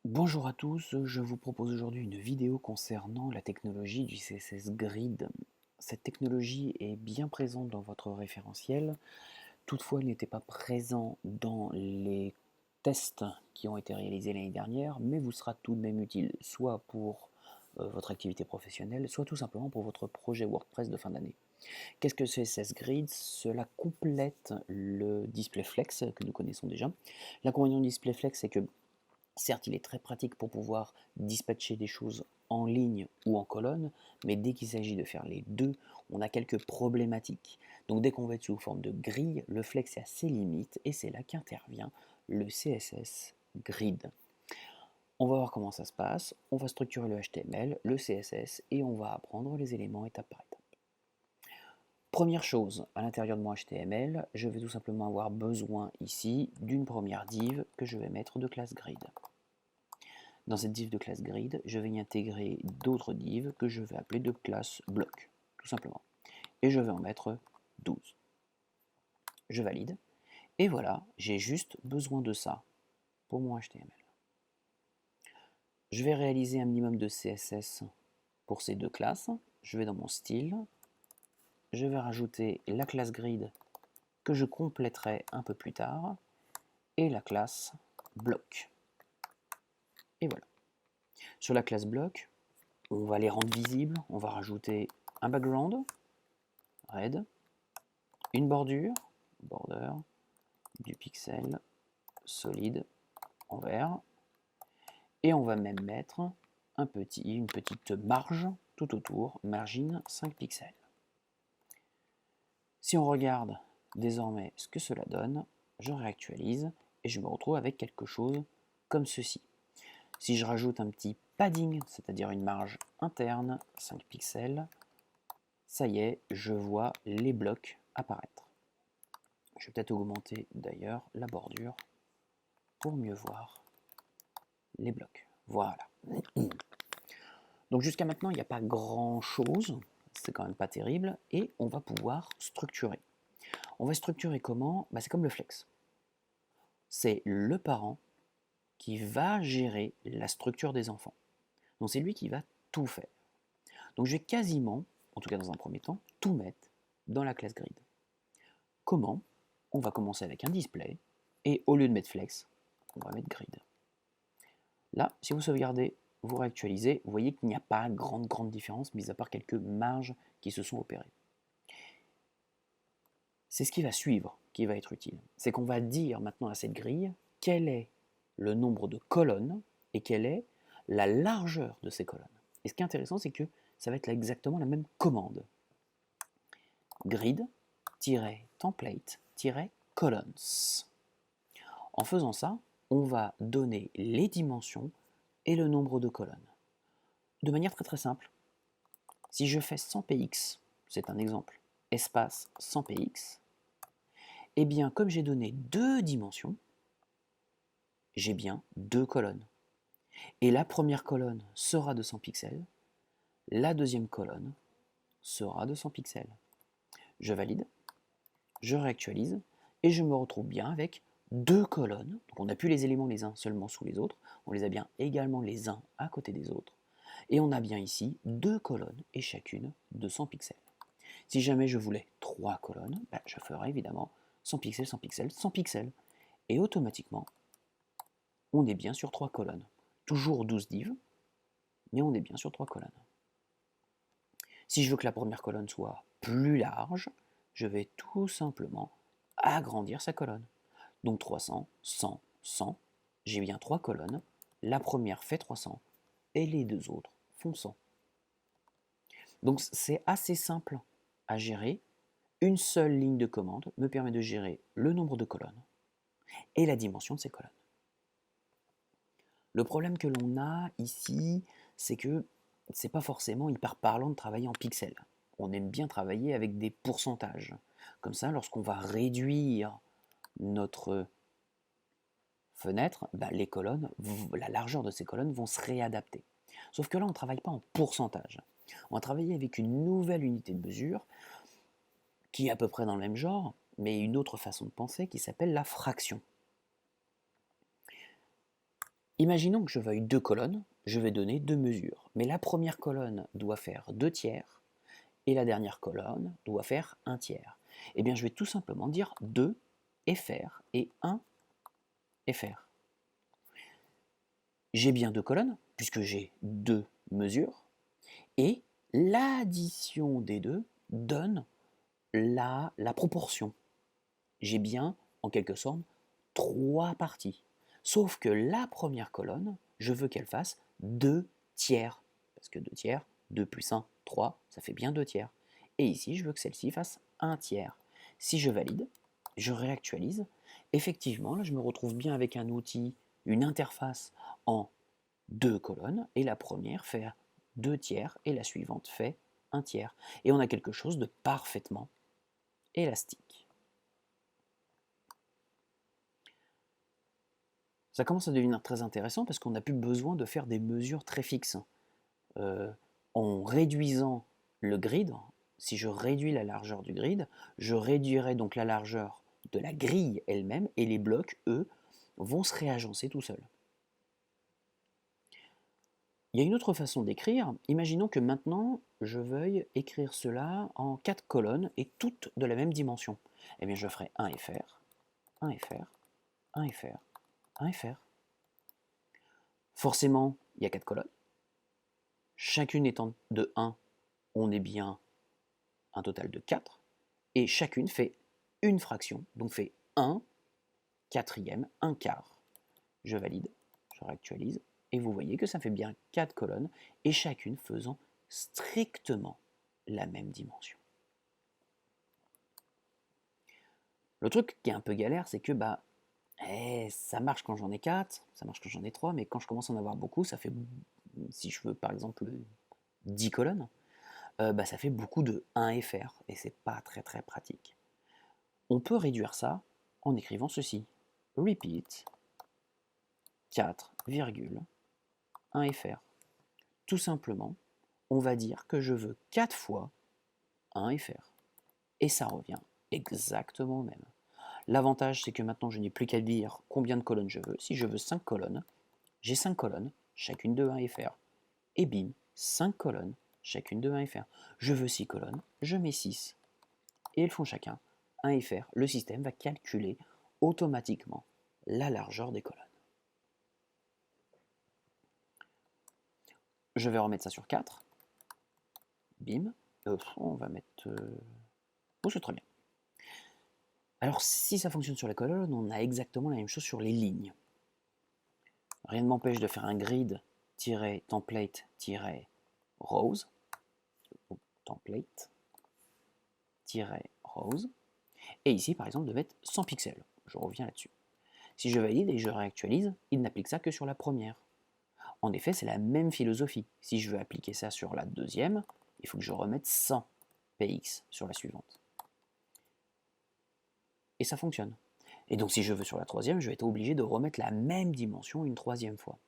Bonjour à tous, je vous propose aujourd'hui une vidéo concernant la technologie du CSS Grid. Cette technologie est bien présente dans votre référentiel, toutefois elle n'était pas présente dans les tests qui ont été réalisés l'année dernière, mais vous sera tout de même utile, soit pour votre activité professionnelle, soit tout simplement pour votre projet WordPress de fin d'année. Qu'est-ce que CSS Grid? Cela complète le DisplayFlex que nous connaissons déjà. L'inconvénient du DisplayFlex, c'est que certes, il est très pratique pour pouvoir dispatcher des choses en ligne ou en colonne, mais dès qu'il s'agit de faire les deux, on a quelques problématiques. Donc dès qu'on va être sous forme de grille, le flex est à ses limites et c'est là qu'intervient le CSS Grid. On va voir comment ça se passe, on va structurer le HTML, le CSS et on va apprendre les éléments étape par étape. Première chose, à l'intérieur de mon HTML, je vais tout simplement avoir besoin ici d'une première div que je vais mettre de classe grid. Dans cette div de classe grid, je vais y intégrer d'autres divs que je vais appeler de classe bloc, tout simplement. Et je vais en mettre 12. Je valide. Et voilà, j'ai juste besoin de ça pour mon HTML. Je vais réaliser un minimum de CSS pour ces deux classes. Je vais dans mon style. Je vais rajouter la classe grid que je compléterai un peu plus tard. Et la classe bloc. Et voilà. Sur la classe bloc, on va les rendre visibles. On va rajouter un background, red, une bordure, border, du pixel solide en vert, et on va même mettre une petite marge tout autour, margin 5 pixels. Si on regarde désormais ce que cela donne, je réactualise et je me retrouve avec quelque chose comme ceci. Si je rajoute un petit padding, c'est-à-dire une marge interne, 5 pixels, ça y est, je vois les blocs apparaître. Je vais peut-être augmenter d'ailleurs la bordure pour mieux voir les blocs. Voilà. Donc jusqu'à maintenant, il n'y a pas grand-chose, c'est quand même pas terrible, et on va pouvoir structurer. On va structurer comment? C'est comme le flex. C'est le parent qui va gérer la structure des enfants. Donc c'est lui qui va tout faire. Donc je vais quasiment, en tout cas dans un premier temps, tout mettre dans la classe grid. Comment? On va commencer avec un display, et au lieu de mettre flex, on va mettre grid. Là, si vous sauvegardez, vous réactualisez, vous voyez qu'il n'y a pas grande différence, mis à part quelques marges qui se sont opérées. C'est ce qui va suivre qui va être utile. C'est qu'on va dire maintenant à cette grille quel est le nombre de colonnes et quelle est la largeur de ces colonnes. Et ce qui est intéressant, c'est que ça va être exactement la même commande. Grid-template-columns. En faisant ça, on va donner les dimensions et le nombre de colonnes. De manière très simple. Si je fais 100px, c'est un exemple, espace 100px, eh bien comme j'ai donné deux dimensions, j'ai bien deux colonnes. Et la première colonne sera de 100 pixels, la deuxième colonne sera de 100 pixels. Je valide, je réactualise, et je me retrouve bien avec deux colonnes. Donc on n'a plus les éléments les uns seulement sous les autres, on les a bien également les uns à côté des autres. Et on a bien ici deux colonnes et chacune de 100 pixels. Si jamais je voulais trois colonnes, je ferais évidemment 100 pixels, 100 pixels, 100 pixels. Et automatiquement, on est bien sur trois colonnes. Toujours 12 divs, mais on est bien sur trois colonnes. Si je veux que la première colonne soit plus large, je vais tout simplement agrandir sa colonne. Donc 300, 100, 100, j'ai bien trois colonnes. La première fait 300 et les deux autres font 100. Donc c'est assez simple à gérer. Une seule ligne de commande me permet de gérer le nombre de colonnes et la dimension de ces colonnes. Le problème que l'on a ici, c'est que c'est pas forcément hyper parlant de travailler en pixels. On aime bien travailler avec des pourcentages. Comme ça, lorsqu'on va réduire notre fenêtre, les colonnes, la largeur de ces colonnes vont se réadapter. Sauf que là, on ne travaille pas en pourcentage. On va travailler avec une nouvelle unité de mesure qui est à peu près dans le même genre, mais une autre façon de penser qui s'appelle la fraction. Imaginons que je veuille deux colonnes, je vais donner deux mesures. Mais la première colonne doit faire 2/3 et la dernière colonne doit faire 1/3. Eh bien, je vais tout simplement dire 2 FR et 1 FR. J'ai bien deux colonnes, puisque j'ai deux mesures, et l'addition des deux donne la proportion. J'ai bien, en quelque sorte, trois parties. Sauf que la première colonne, je veux qu'elle fasse 2/3. Parce que 2/3, 2 plus 1, 3, ça fait bien 2/3. Et ici, je veux que celle-ci fasse 1/3. Si je valide, je réactualise. Effectivement, là, je me retrouve bien avec un outil, une interface en deux colonnes. Et la première fait 2/3 et la suivante fait 1/3. Et on a quelque chose de parfaitement élastique. Ça commence à devenir très intéressant parce qu'on n'a plus besoin de faire des mesures très fixes. En réduisant le grid, si je réduis la largeur du grid, je réduirai donc la largeur de la grille elle-même et les blocs, eux, vont se réagencer tout seuls. Il y a une autre façon d'écrire. Imaginons que maintenant, je veuille écrire cela en 4 colonnes et toutes de la même dimension. Eh bien, je ferai 1 FR, 1 FR, 1 FR, 1 FR. Forcément, il y a 4 colonnes. Chacune étant de 1, on est bien un total de 4. Et chacune fait une fraction, donc fait 1 quatrième, 1 quart. Je valide, je réactualise, et vous voyez que ça fait bien 4 colonnes, et chacune faisant strictement la même dimension. Le truc qui est un peu galère, c'est que ça marche quand j'en ai 4, ça marche quand j'en ai 3, mais quand je commence à en avoir beaucoup, ça fait, si je veux par exemple 10 colonnes, ça fait beaucoup de 1 FR, et c'est pas très très pratique. On peut réduire ça en écrivant ceci. Repeat 4,1 FR. Tout simplement, on va dire que je veux 4 fois 1 FR. Et ça revient exactement au même. L'avantage, c'est que maintenant, je n'ai plus qu'à dire combien de colonnes je veux. Si je veux 5 colonnes, j'ai 5 colonnes, chacune de 1 FR. Et bim, 5 colonnes, chacune de 1 FR. Je veux 6 colonnes, je mets 6. Et elles font chacun 1 FR. Le système va calculer automatiquement la largeur des colonnes. Je vais remettre ça sur 4. Bim. On va mettre... Oh, c'est très bien. Alors, si ça fonctionne sur les colonnes, on a exactement la même chose sur les lignes. Rien ne m'empêche de faire un grid-template-rows. Template-rows. Et ici, par exemple, de mettre 100 pixels. Je reviens là-dessus. Si je valide et je réactualise, il n'applique ça que sur la première. En effet, c'est la même philosophie. Si je veux appliquer ça sur la deuxième, il faut que je remette 100 px sur la suivante. Et ça fonctionne. Et donc si je veux sur la troisième, je vais être obligé de remettre la même dimension une troisième fois.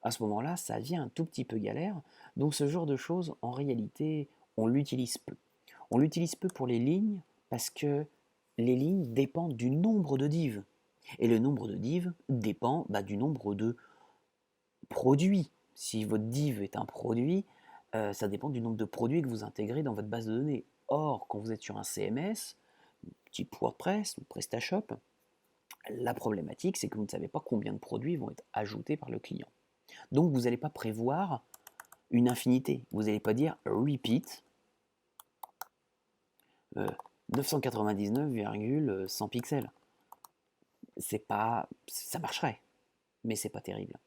À ce moment-là, ça devient un tout petit peu galère. Donc ce genre de choses, en réalité, on l'utilise peu. On l'utilise peu pour les lignes parce que les lignes dépendent du nombre de divs. Et le nombre de divs dépend du nombre de produits. Si votre div est un produit, ça dépend du nombre de produits que vous intégrez dans votre base de données. Or, quand vous êtes sur un CMS, type WordPress ou PrestaShop, la problématique, c'est que vous ne savez pas combien de produits vont être ajoutés par le client. Donc, vous n'allez pas prévoir une infinité. Vous n'allez pas dire repeat 999,100 pixels. Ça marcherait, mais c'est pas terrible.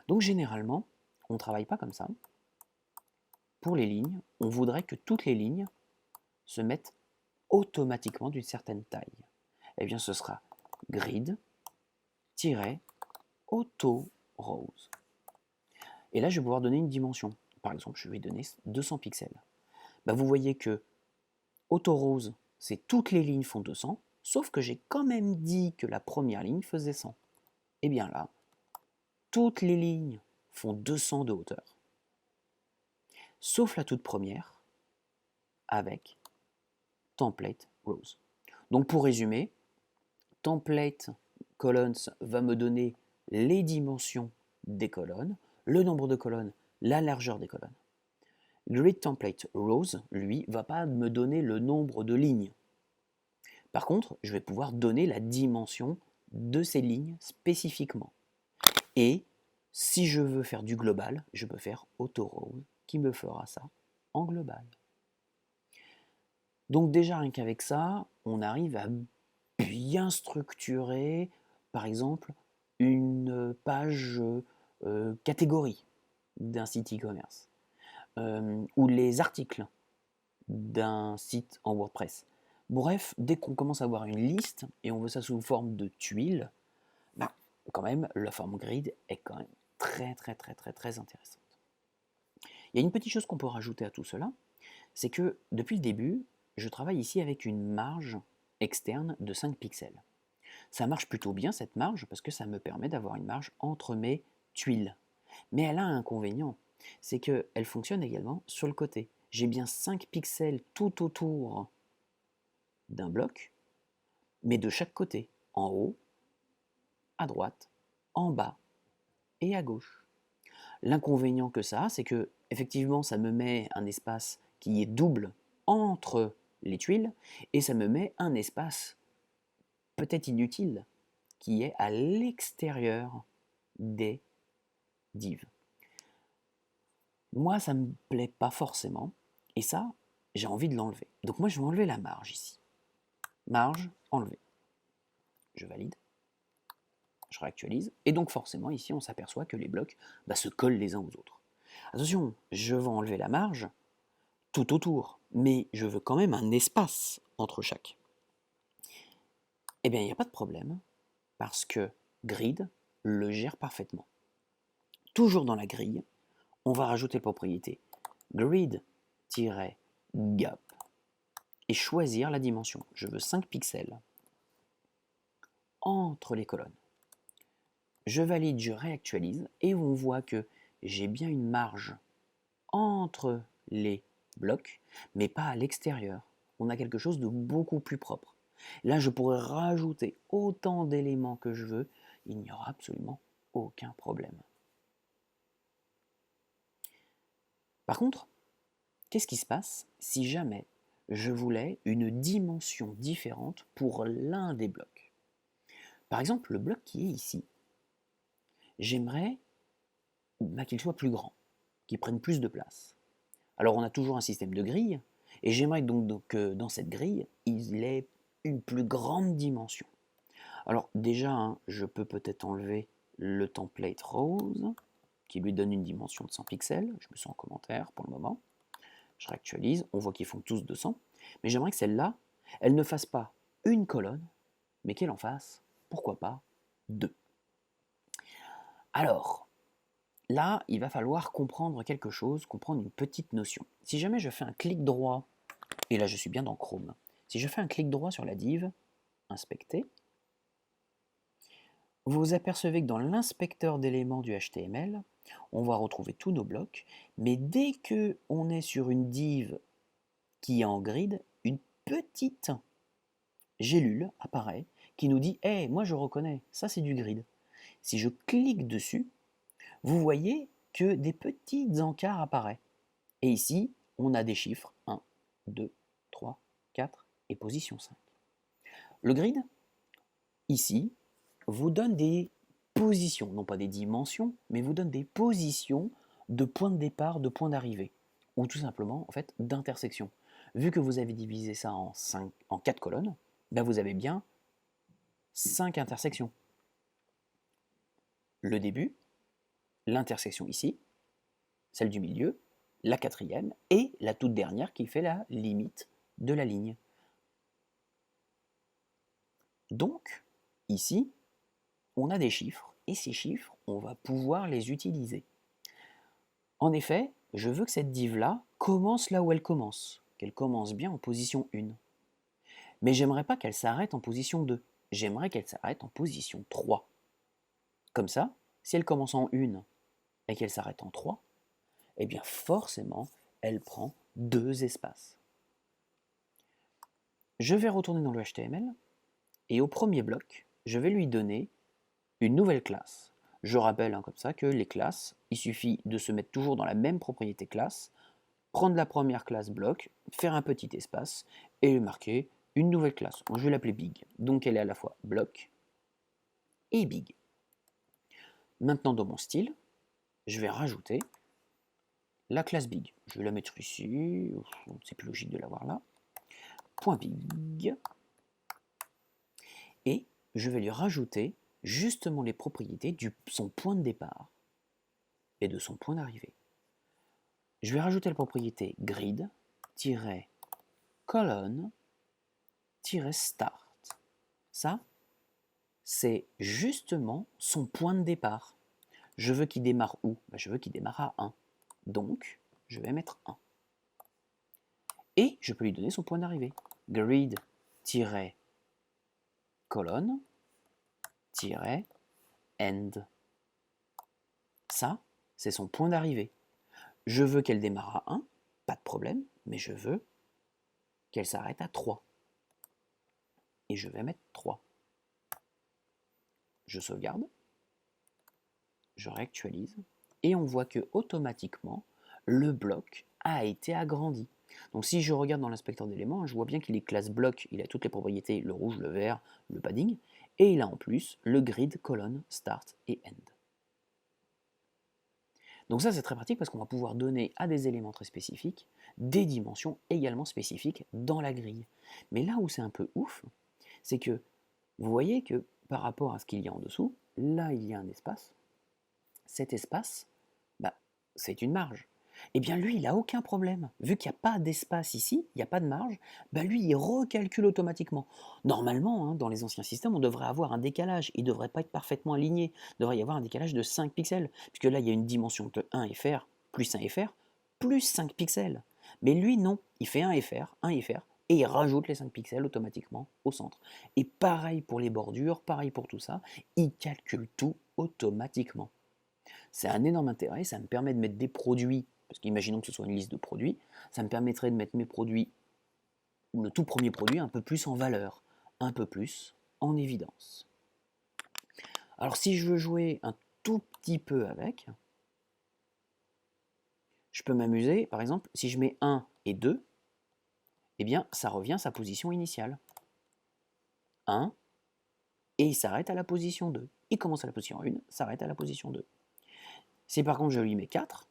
Donc, généralement, on ne travaille pas comme ça. Pour les lignes, on voudrait que toutes les lignes se mettent automatiquement d'une certaine taille. Eh bien, ce sera grid-auto-rows. Et là, je vais pouvoir donner une dimension. Par exemple, je vais donner 200 pixels. Vous voyez que auto-rows, c'est toutes les lignes font 200, sauf que j'ai quand même dit que la première ligne faisait 100. Et bien là, toutes les lignes font 200 de hauteur, sauf la toute première, avec template rows. Donc pour résumer, template columns va me donner les dimensions des colonnes, le nombre de colonnes, la largeur des colonnes. Grid Template Rows, lui, va pas me donner le nombre de lignes. Par contre, je vais pouvoir donner la dimension de ces lignes spécifiquement. Et si je veux faire du global, je peux faire AutoRows qui me fera ça en global. Donc déjà, rien qu'avec ça, on arrive à bien structurer, par exemple, une page catégorie d'un site e-commerce, ou les articles d'un site en WordPress. Bref, dès qu'on commence à avoir une liste et on veut ça sous forme de tuiles, bah, quand même, la forme grid est quand même très intéressante. Il y a une petite chose qu'on peut rajouter à tout cela, c'est que depuis le début, je travaille ici avec une marge externe de 5 pixels. Ça marche plutôt bien cette marge parce que ça me permet d'avoir une marge entre mes tuiles. Mais elle a un inconvénient, c'est qu'elle fonctionne également sur le côté. J'ai bien 5 pixels tout autour d'un bloc, mais de chaque côté, en haut, à droite, en bas et à gauche. L'inconvénient que ça a, c'est que effectivement, ça me met un espace qui est double entre les tuiles et ça me met un espace peut-être inutile qui est à l'extérieur des divs. Moi, ça ne me plaît pas forcément et ça, j'ai envie de l'enlever. Donc moi, je vais enlever la marge ici. Marge, enlever. Je valide. Je réactualise. Et donc forcément, ici, on s'aperçoit que les blocs se collent les uns aux autres. Attention, je vais enlever la marge tout autour, mais je veux quand même un espace entre chaque. Eh bien, il n'y a pas de problème, parce que Grid le gère parfaitement. Toujours dans la grille, on va rajouter la propriété grid-gap et choisir la dimension. Je veux 5 pixels entre les colonnes. Je valide, je réactualise et on voit que j'ai bien une marge entre les blocs, mais pas à l'extérieur. On a quelque chose de beaucoup plus propre. Là, je pourrais rajouter autant d'éléments que je veux, il n'y aura absolument aucun problème. Par contre, qu'est-ce qui se passe si jamais je voulais une dimension différente pour l'un des blocs? Par exemple, le bloc qui est ici, j'aimerais qu'il soit plus grand, qu'il prenne plus de place. Alors on a toujours un système de grille, et j'aimerais donc que dans cette grille, il ait une plus grande dimension. Alors déjà, je peux peut-être enlever le template rose, qui lui donne une dimension de 100 pixels. Je me sens en commentaire pour le moment. Je réactualise, on voit qu'ils font tous 200. Mais j'aimerais que celle-là, elle ne fasse pas une colonne, mais qu'elle en fasse, pourquoi pas, 2. Alors, là, il va falloir comprendre quelque chose, comprendre une petite notion. Si jamais je fais un clic droit, et là je suis bien dans Chrome, si je fais un clic droit sur la div, inspecter, vous apercevez que dans l'inspecteur d'éléments du HTML, on va retrouver tous nos blocs, mais dès qu'on est sur une div qui est en grid, une petite gélule apparaît qui nous dit hey, moi je reconnais, ça c'est du grid. Si je clique dessus, vous voyez que des petites encarts apparaissent. Et ici, on a des chiffres 1, 2, 3, 4 et position 5. Le grid, ici, vous donne des positions, non pas des dimensions, mais vous donne des positions de points de départ, de points d'arrivée, ou tout simplement en fait d'intersection. Vu que vous avez divisé ça en 4 colonnes, vous avez bien 5 intersections. Le début, l'intersection ici, celle du milieu, la quatrième et la toute dernière qui fait la limite de la ligne. Donc, ici, on a des chiffres, et ces chiffres, on va pouvoir les utiliser. En effet, je veux que cette div-là commence là où elle commence, qu'elle commence bien en position 1. Mais j'aimerais pas qu'elle s'arrête en position 2, j'aimerais qu'elle s'arrête en position 3. Comme ça, si elle commence en 1 et qu'elle s'arrête en 3, eh bien forcément, elle prend 2 espaces. Je vais retourner dans le HTML, et au premier bloc, je vais lui donner une nouvelle classe. Je rappelle comme ça que les classes, il suffit de se mettre toujours dans la même propriété classe, prendre la première classe bloc, faire un petit espace et marquer une nouvelle classe. Je vais l'appeler big. Donc elle est à la fois bloc et big. Maintenant dans mon style, je vais rajouter la classe big. Je vais la mettre ici, c'est plus logique de l'avoir là. Point big. Et je vais lui rajouter justement les propriétés de son point de départ et de son point d'arrivée. Je vais rajouter la propriété grid-colonne-start. Ça, c'est justement son point de départ. Je veux qu'il démarre où? Je veux qu'il démarre à 1. Donc, je vais mettre 1. Et je peux lui donner son point d'arrivée. Grid-colonne-end. Ça, c'est son point d'arrivée. Je veux qu'elle démarre à 1, pas de problème, mais je veux qu'elle s'arrête à 3. Et je vais mettre 3. Je sauvegarde, je réactualise, et on voit que automatiquement, le bloc a été agrandi. Donc si je regarde dans l'inspecteur d'éléments, je vois bien qu'il est classe bloc, il a toutes les propriétés, le rouge, le vert, le padding, et il a en plus le grid, colonne, start et end. Donc ça c'est très pratique parce qu'on va pouvoir donner à des éléments très spécifiques des dimensions également spécifiques dans la grille. Mais là où c'est un peu ouf, c'est que vous voyez que par rapport à ce qu'il y a en dessous, là il y a un espace. Cet espace, c'est une marge. Eh bien lui, il n'a aucun problème. Vu qu'il n'y a pas d'espace ici, il n'y a pas de marge, lui, il recalcule automatiquement. Normalement, dans les anciens systèmes, on devrait avoir un décalage. Il ne devrait pas être parfaitement aligné. Il devrait y avoir un décalage de 5 pixels. Puisque là, il y a une dimension de 1 FR, plus 1 FR, plus 5 pixels. Mais lui, non. Il fait 1 FR, et il rajoute les 5 pixels automatiquement au centre. Et pareil pour les bordures, pareil pour tout ça, il calcule tout automatiquement. C'est un énorme intérêt, ça me permet de mettre des produits, parce qu'imaginons que ce soit une liste de produits, ça me permettrait de mettre mes produits, ou le tout premier produit, un peu plus en valeur, un peu plus en évidence. Alors si je veux jouer un tout petit peu avec, je peux m'amuser, par exemple, si je mets 1 et 2, eh bien ça revient à sa position initiale. 1, et il s'arrête à la position 2. Il commence à la position 1, s'arrête à la position 2. Si par contre je lui mets 4,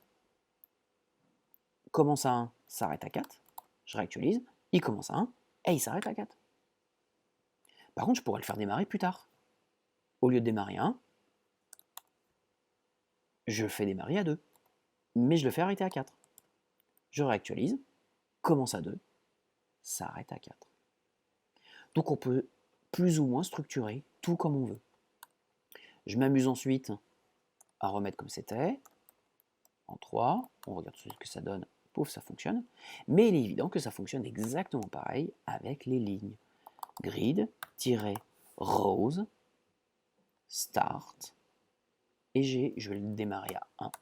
commence à 1, s'arrête à 4, je réactualise, il commence à 1, et il s'arrête à 4. Par contre, je pourrais le faire démarrer plus tard. Au lieu de démarrer à 1, je le fais démarrer à 2, mais je le fais arrêter à 4. Je réactualise, commence à 2, s'arrête à 4. Donc on peut plus ou moins structurer tout comme on veut. Je m'amuse ensuite à remettre comme c'était, en 3, on regarde ce que ça donne, pouf, ça fonctionne. Mais il est évident que ça fonctionne exactement pareil avec les lignes. Grid-rows, start, et je vais le démarrer à 1.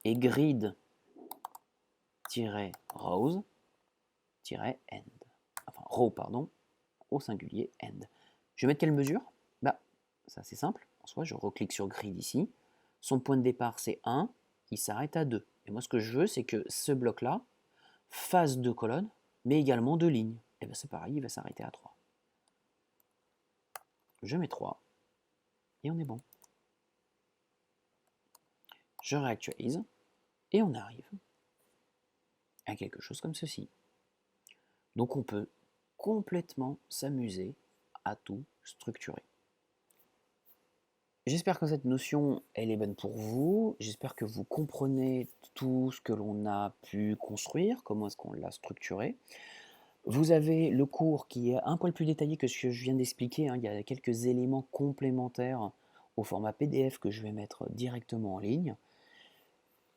Et grid-rows-end. Enfin, row, pardon, au singulier, end. Je vais mettre quelle mesure? Ça c'est simple. En soi, je reclique sur grid ici. Son point de départ, c'est 1. Il s'arrête à 2. Et moi, ce que je veux, c'est que ce bloc-là fasse 2 colonnes, mais également 2 lignes. Et bien c'est pareil, il va s'arrêter à 3. Je mets 3. Et on est bon. Je réactualise. Et on arrive à quelque chose comme ceci. Donc on peut complètement s'amuser à tout structurer. J'espère que cette notion, elle est bonne pour vous. J'espère que vous comprenez tout ce que l'on a pu construire, comment est-ce qu'on l'a structuré. Vous avez le cours qui est un poil plus détaillé que ce que je viens d'expliquer. Il y a quelques éléments complémentaires au format PDF que je vais mettre directement en ligne.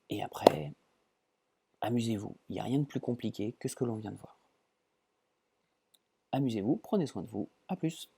Et après, amusez-vous. Il n'y a rien de plus compliqué que ce que l'on vient de voir. Amusez-vous, prenez soin de vous. À plus.